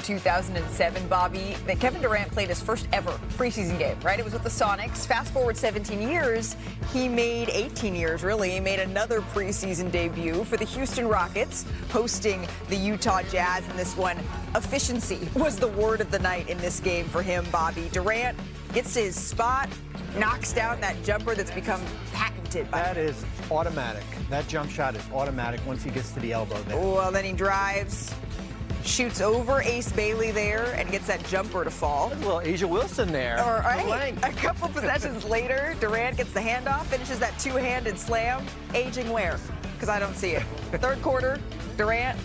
2007, Bobby, that Kevin Durant played his first ever preseason game, right? It was with the Sonics. Fast forward 17 years, he made 18 years, really. He made another preseason debut for the Houston Rockets, hosting the Utah Jazz. And this one, efficiency was the word of the night in this game for him, Bobby. Durant gets to his spot, knocks down that jumper that's become patented by him. That is automatic. That jump shot is automatic once he gets to the elbow there. Well, then he drives, shoots over Ace Bailey there, and gets that jumper to fall. There's a little Asia Wilson there. All right. A couple possessions later, Durant gets the handoff, finishes that two-handed slam. Aging where? Because I don't see it. Third quarter, Durant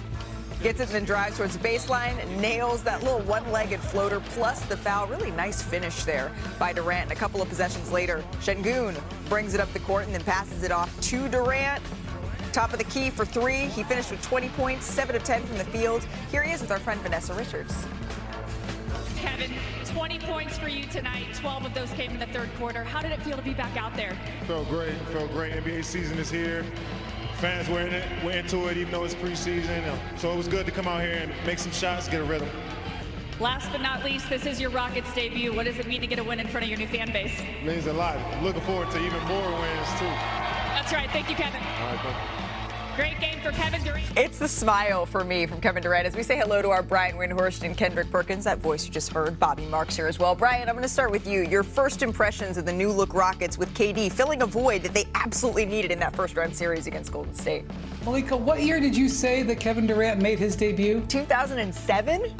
gets it and then drives towards the baseline, nails that little one-legged floater plus the foul. Really nice finish there by Durant. And a couple of possessions later, Şengün brings it up the court and then passes it off to Durant. Top of the key for three. He finished with 20 points, 7 of 10 from the field. Here he is with our friend Vanessa Richards. Kevin, 20 points for you tonight. 12 of those came in the third quarter. How did it feel to be back out there? Felt great. NBA season is here. Fans were into it, even though it's preseason. So it was good to come out here and make some shots, get a rhythm. Last but not least, this is your Rockets debut. What does it mean to get a win in front of your new fan base? It means a lot. Looking forward to even more wins, too. That's right. Thank you, Kevin. All right, thank you. Great game for Kevin Durant. It's the smile for me from Kevin Durant as we say hello to our Brian Windhorst and Kendrick Perkins. That voice you just heard. Bobby Marks here as well. Brian, I'm going to start with you. Your first impressions of the new look Rockets with KD filling a void that they absolutely needed in that first round series against Golden State. Malika, what year did you say that Kevin Durant made his debut? 2007?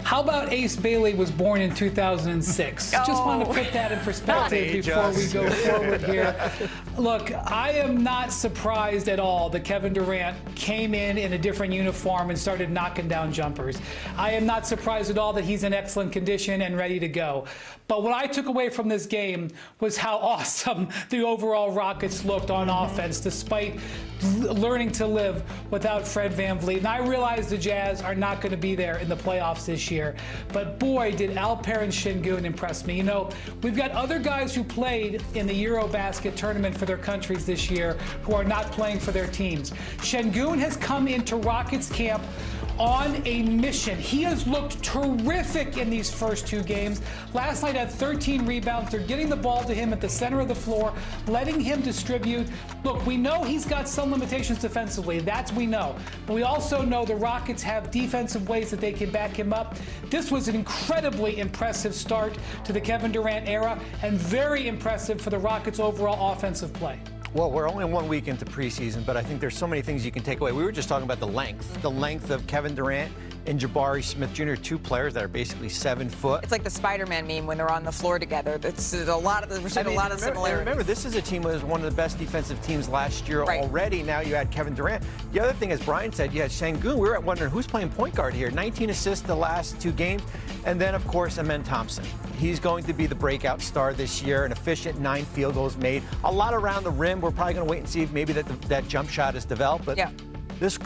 How about Ace Bailey was born in 2006? Just want to put that in perspective before we go forward here. Look, I am not surprised at all that Kevin Durant came in a different uniform and started knocking down jumpers. I am not surprised at all that he's in excellent condition and ready to go. But what I took away from this game was how awesome the overall Rockets looked on offense, despite learning to live without Fred VanVleet. And I realize the Jazz are not going to be there in the playoffs this year. But boy, did Alper and Şengün impress me. You know, we've got other guys who played in the Eurobasket tournament for their countries this year who are not playing for their teams. Şengün has come into Rockets camp on a mission. He has looked terrific in these first two games. Last night had 13 rebounds. They're getting the ball to him at the center of the floor, letting him distribute. Look, we know he's got some limitations defensively. That we know. But we also know the Rockets have defensive ways that they can back him up. This was an incredibly impressive start to the Kevin Durant era and very impressive for the Rockets' overall offensive play. Well, we're only 1 week into preseason, but I think there's so many things you can take away. We were just talking about the length of Kevin Durant and Jabari Smith Jr., two players that are basically 7 foot. It's like the Spider-Man meme when they're on the floor together. There's a lot of similarities. Remember, this is a team that was one of the best defensive teams last year already. Now you add Kevin Durant. The other thing, as Brian said, you had Şengün. We were wondering who's playing point guard here. 19 assists the last 2 games. And then, of course, Amen Thompson. He's going to be the breakout star this year, an efficient 9 field goals made. A lot around the rim. We're probably going to wait and see if maybe that jump shot is developed. But yeah. This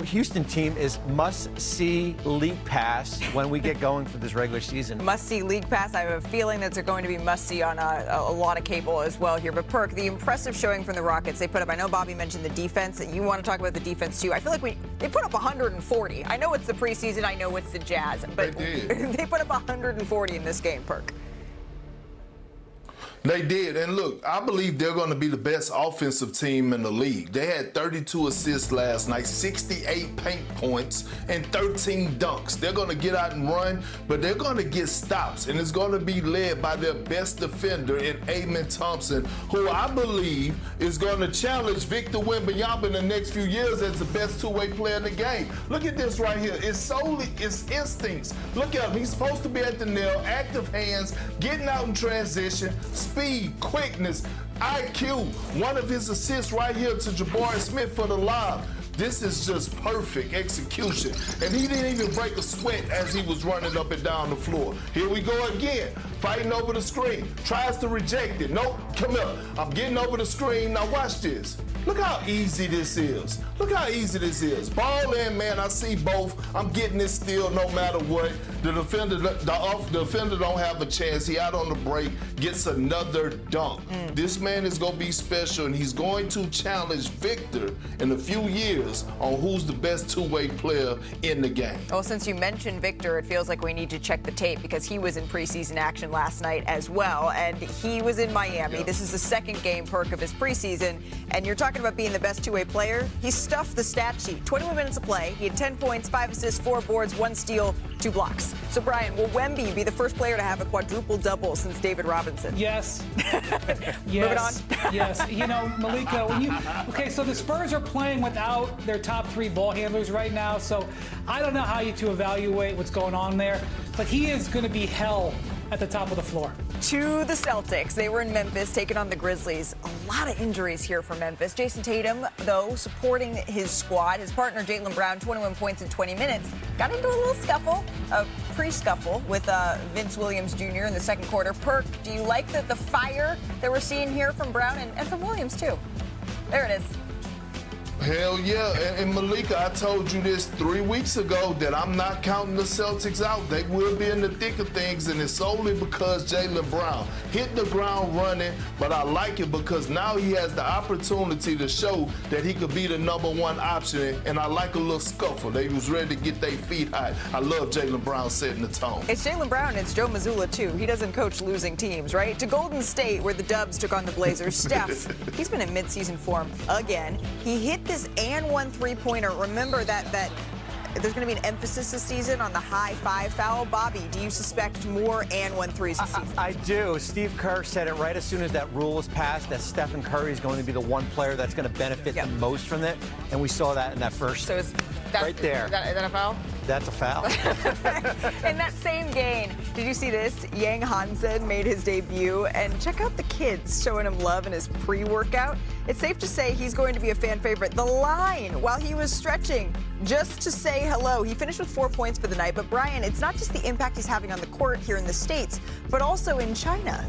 Houston team is must-see league pass when we get going for this regular season. Must-see league pass. I have a feeling that they're going to be must-see on a lot of cable as well here. But Perk, the impressive showing from the Rockets they put up. I know Bobby mentioned the defense, and you want to talk about the defense too. I feel like they put up 140. I know it's the preseason. I know it's the Jazz, but they put up 140 in this game, Perk. They did, and look, I believe they're going to be the best offensive team in the league. They had 32 assists last night, 68 paint points, and 13 dunks. They're going to get out and run, but they're going to get stops, and it's going to be led by their best defender in Amen Thompson, who I believe is going to challenge Victor Wembanyama in the next few years as the best two-way player in the game. Look at this right here. It's instincts. Look at him. He's supposed to be at the nail, active hands, getting out in transition, speed, quickness, IQ. One of his assists right here to Jabari Smith for the lob. This is just perfect execution. And he didn't even break a sweat as he was running up and down the floor. Here we go again, fighting over the screen. Tries to reject it. Nope, come here. I'm getting over the screen. Now watch this. Look how easy this is. Look how easy this is. Ball in, man. I see both. I'm getting this steal no matter what. The defender don't have a chance. He out on the break, gets another dunk. This man is going to be special, and he's going to challenge Victor in a few years matters on who's the best two-way player in the game. Well, since you mentioned Victor, it feels like we need to check the tape because he was in preseason action last night as well, and he was in Miami. Yep. This is the second game perk of his preseason, and you're talking about being the best two-way player. He stuffed the stat sheet. 21 minutes of play. He had 10 points, 5 assists, 4 boards, 1 steal, 2 blocks. So, Brian, will Wemby be the first player to have a quadruple-double since David Robinson? Yes. Moving on. Yes. You know, Malika, okay, so the Spurs are playing without their top 3 ball handlers right now, so I don't know how you to evaluate what's going on there, but he is going to be hell at the top of the floor. To the Celtics. They were in Memphis taking on the Grizzlies. A lot of injuries here for Memphis. Jason Tatum, though, supporting his squad. His partner, Jaylen Brown, 21 points in 20 minutes. Got into a little scuffle, a pre-scuffle with Vince Williams Jr. in the second quarter. Perk, do you like the fire that we're seeing here from Brown and from Williams, too? There it is. Hell yeah. And Malika, I told you this 3 weeks ago that I'm not counting the Celtics out. They will be in the thick of things, and it's solely because Jaylen Brown hit the ground running, but I like it because now he has the opportunity to show that he could be the #1 option, and I like a little scuffle. They was ready to get their feet hot. I love Jaylen Brown setting the tone. It's Jaylen Brown. It's Joe Mazzulla, too. He doesn't coach losing teams, right? To Golden State, where the Dubs took on the Blazers. Steph, he's been in midseason form again. He hit this and 1 3-pointer. Remember that there's going to be an emphasis this season on the high 5 foul. Bobby, do you suspect more and 1 threes this season? I do. Steve Kerr said it right as soon as that rule was passed that Stephen Curry is going to be the one player that's going to benefit the most from it, and we saw that in that first. So is that, right there. Is that a foul? That's a foul. In that same game, did you see this? Yang Hansen made his debut, and check out the kids showing him love in his pre-workout. It's safe to say he's going to be a fan favorite. The line while he was stretching just to say hello. He finished with 4 points for the night, but Brian, it's not just the impact he's having on the court here in the States, but also in China.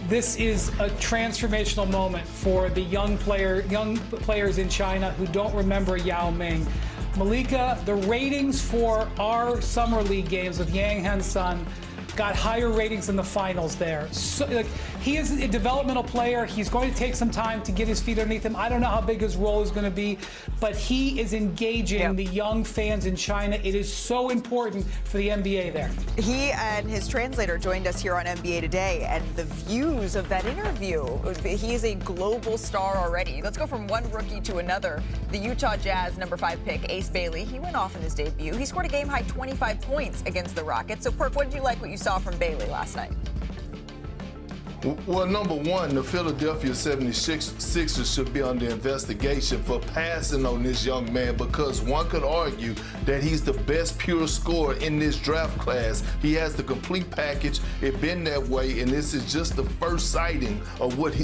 This is a transformational moment for the young players in China who don't remember Yao Ming. Malika, the ratings for our summer league games with Yang Hansen got higher ratings than the finals there. So, he is a developmental player. He's going to take some time to get his feet underneath him. I don't know how big his role is going to be, but he is engaging the young fans in China. It is so important for the NBA there. He and his translator joined us here on NBA Today, and the views of that interview. He is a global star already. Let's go from one rookie to another. The Utah Jazz #5 pick, Ace Bailey, he went off in his debut. He scored a game-high 25 points against the Rockets. So, Perk, what did you like what you saw from Bailey last night? Well, #1, the Philadelphia 76ers should be under investigation for passing on this young man because one could argue that he's the best pure scorer in this draft class. He has the complete package. It's been that way, and this is just the first sighting of what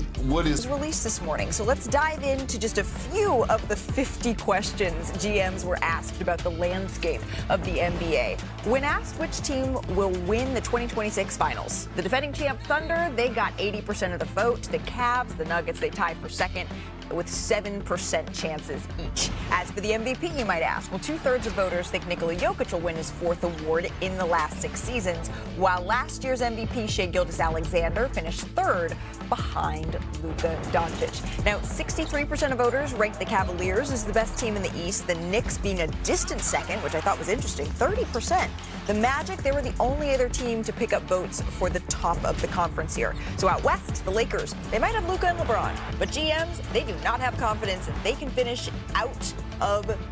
is released this morning. So let's dive into just a few of the 50 questions GMs were asked about the landscape of the NBA. When asked which team will win the 2026 finals, the defending champ Thunder, they got 80% of the vote. The Cavs, the Nuggets, they tied for second with 7% chances each. As for the MVP, you might ask, well, 2/3 of voters think Nikola Jokic will win his 4th award in the last 6 seasons, while last year's MVP, Shai Gilgeous-Alexander, finished 3rd behind Luka Doncic. Now, 63% of voters ranked the Cavaliers as the best team in the East, the Knicks being a distant second, which I thought was interesting, 30%. The Magic, they were the only other team to pick up votes for the top of the conference here. So out west, the Lakers, they might have Luka and LeBron, but GMs, they do not have confidence that they can finish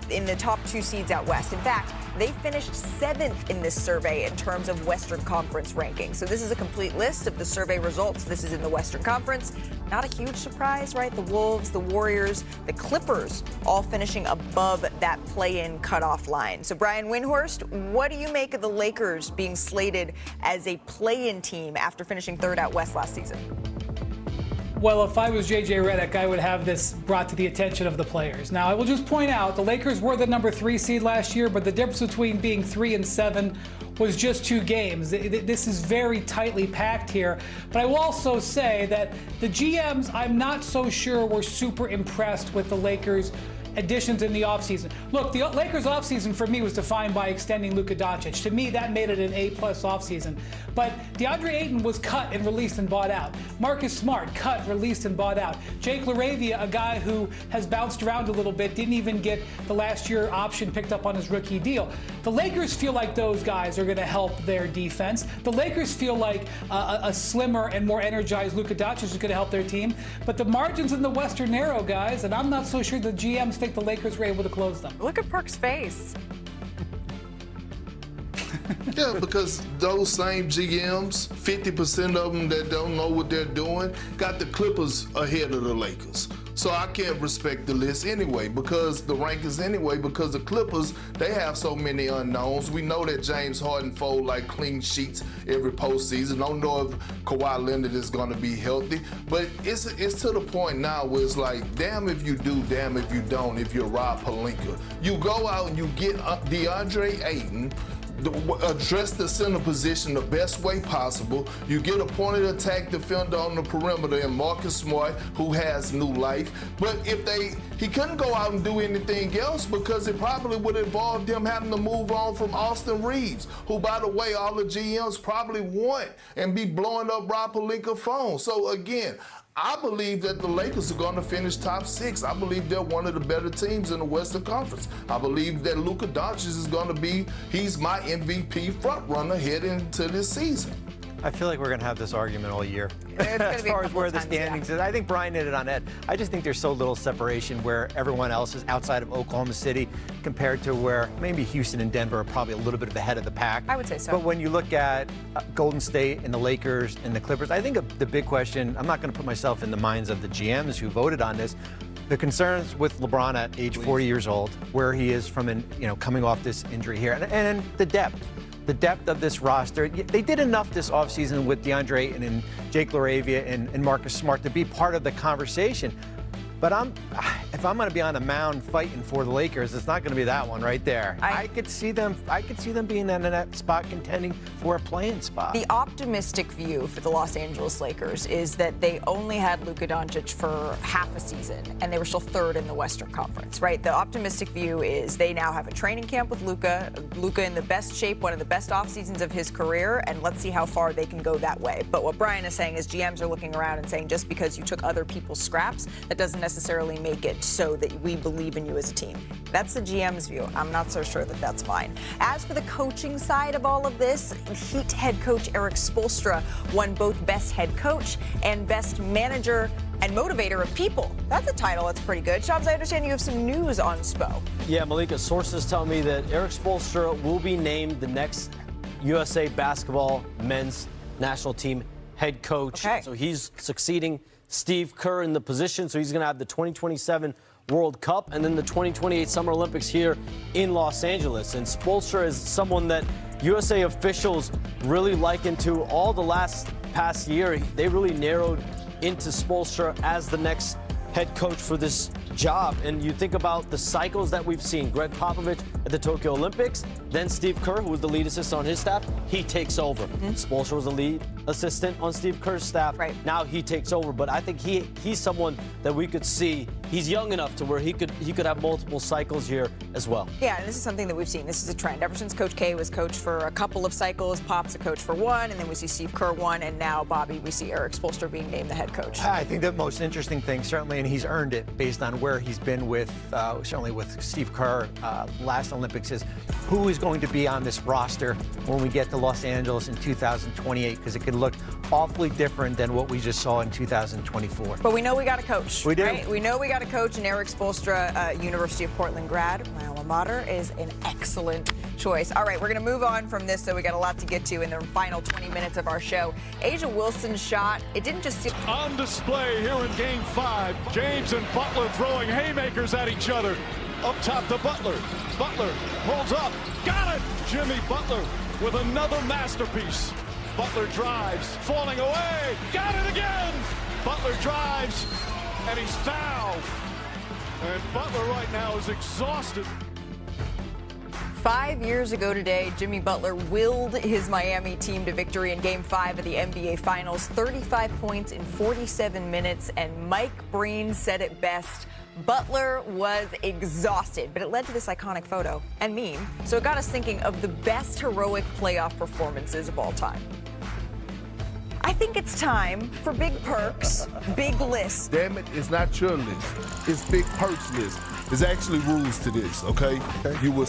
in the top 2 seeds out west. In fact, they finished 7th in this survey in terms of Western Conference ranking. So this is a complete list of the survey results. This is in the Western Conference. Not a huge surprise, right? The Wolves, the Warriors, the Clippers, all finishing above that play-in cutoff line. So Brian Windhorst, what do you make of the Lakers being slated as a play-in team after finishing 3rd out west last season? Well, if I was JJ Redick, I would have this brought to the attention of the players. Now, I will just point out the Lakers were the #3 seed last year, but the difference between being 3 and 7 was just 2 games. This is very tightly packed here. But I will also say that the GMs, I'm not so sure were super impressed with the Lakers additions in the offseason. Look, the Lakers offseason for me was defined by extending Luka Doncic. To me, that made it an A-plus offseason. But DeAndre Ayton was cut and released and bought out. Marcus Smart, cut, released, and bought out. Jake LaRavia, a guy who has bounced around a little bit, didn't even get the last year option picked up on his rookie deal. The Lakers feel like those guys are going to help their defense. The Lakers feel like a slimmer and more energized Luka Doncic is going to help their team. But the margins in the West are narrow, guys, and I'm not so sure the GMs think the Lakers were able to close them. Look at Perk's face. Yeah, because those same GMs, 50% of them that don't know what they're doing, got the Clippers ahead of the Lakers. So I can't respect the list anyway, because the rankings anyway, because the Clippers, they have so many unknowns. We know that James Harden fold like clean sheets every postseason. Don't know if Kawhi Leonard is going to be healthy, but it's to the point now where it's like, damn if you do, damn if you don't, if you're Rob Pelinka. You go out and you get DeAndre Ayton, address the center position the best way possible. You get a pointed attack defender on the perimeter in Marcus Smart, who has new life. But if he couldn't go out and do anything else, because it probably would involve them having to move on from Austin Reeves, who, by the way, all the GMs probably want and be blowing up Rob Pelinka phone. So again, I believe that the Lakers are going to finish top 6. I believe they're one of the better teams in the Western Conference. I believe that Luka Doncic is going to be, he's my MVP front runner heading into this season. I feel like we're going to have this argument all year. As far as where the standings is. I think Brian hit it on Ed. I just think there's so little separation where everyone else is outside of Oklahoma City compared to where maybe Houston and Denver are probably a little bit ahead of the pack. I would say so. But when you look at Golden State and the Lakers and the Clippers, I think the big question, I'm not going to put myself in the minds of the GMs who voted on this, the concerns with LeBron at age 40 years old, where he is from, coming off this injury here, and the depth. The depth of this roster. They did enough this offseason with DeAndre Ayton and Jake LaRavia and Marcus Smart to be part of the conversation. But if I'm going to be on a mound fighting for the Lakers, it's not going to be that one right there. I could see them being in that spot contending for a play-in spot. The optimistic view for the Los Angeles Lakers is that they only had Luka Doncic for half a season, and they were still third in the Western Conference, right? The optimistic view is they now have a training camp with Luka in the best shape, one of the best off seasons of his career, and let's see how far they can go that way. But what Brian is saying is GMs are looking around and saying just because you took other people's scraps, that doesn't necessarily make it so that we believe in you as a team. That's the GM's view. I'm not so sure that that's mine. As for the coaching side of all of this, Heat head coach Eric Spoelstra won both Best Head Coach and Best Manager and Motivator of People. That's a title that's pretty good. Shams, I understand you have some news on Spo. Yeah, Malika, sources tell me that Eric Spoelstra will be named the next USA basketball men's national team head coach. Okay. So he's succeeding Steve Kerr in the position, so he's going to have the 2027 World Cup and then the 2028 Summer Olympics here in Los Angeles. And Spoelstra is someone that USA officials really likened to all the past year. They really narrowed into Spoelstra as the next head coach for this job. And you think about the cycles that we've seen. Greg Popovich at the Tokyo Olympics, then Steve Kerr, who was the lead assistant on his staff, he takes over. Spoelstra was the lead assistant on Steve Kerr's staff. Right. Now he takes over. But I think he's someone that we could see. He's young enough to where he could have multiple cycles here as well. Yeah, and this is something that we've seen. This is a trend. Ever since Coach K was coach for a couple of cycles, Pop's a coach for one, and then we see Steve Kerr one, and now, Bobby, we see Eric Spoelstra being named the head coach. I think the most interesting thing, certainly, and he's earned it based on where he's been with, certainly with Steve Kerr last Olympics, is who is going to be on this roster when we get to Los Angeles in 2028, because it could look awfully different than what we just saw in 2024. But we know we got a coach. We do. Right? We know we got a coach, and Eric Spoelstra, University of Portland grad, my alma mater, is an excellent choice. All right, we're going to move on from this, so we got a lot to get to in the final 20 minutes of our show. Asia Wilson's shot, it didn't just sit on display here in Game 5. James and Butler throwing haymakers at each other. Up top to Butler. Butler holds up. Got it! Jimmy Butler with another masterpiece. Butler drives, falling away. Got it again! Butler drives, and he's fouled. And Butler right now is exhausted. 5 years ago today, Jimmy Butler willed his Miami team to victory in Game 5 of the NBA Finals, 35 points in 47 minutes, and Mike Breen said it best, Butler was exhausted, but it led to this iconic photo and meme. So it got us thinking of the best heroic playoff performances of all time. I think it's time for Big Perk's big list. Damn it, it's not your list. It's Big Perk's list. There's actually rules to this, okay? You will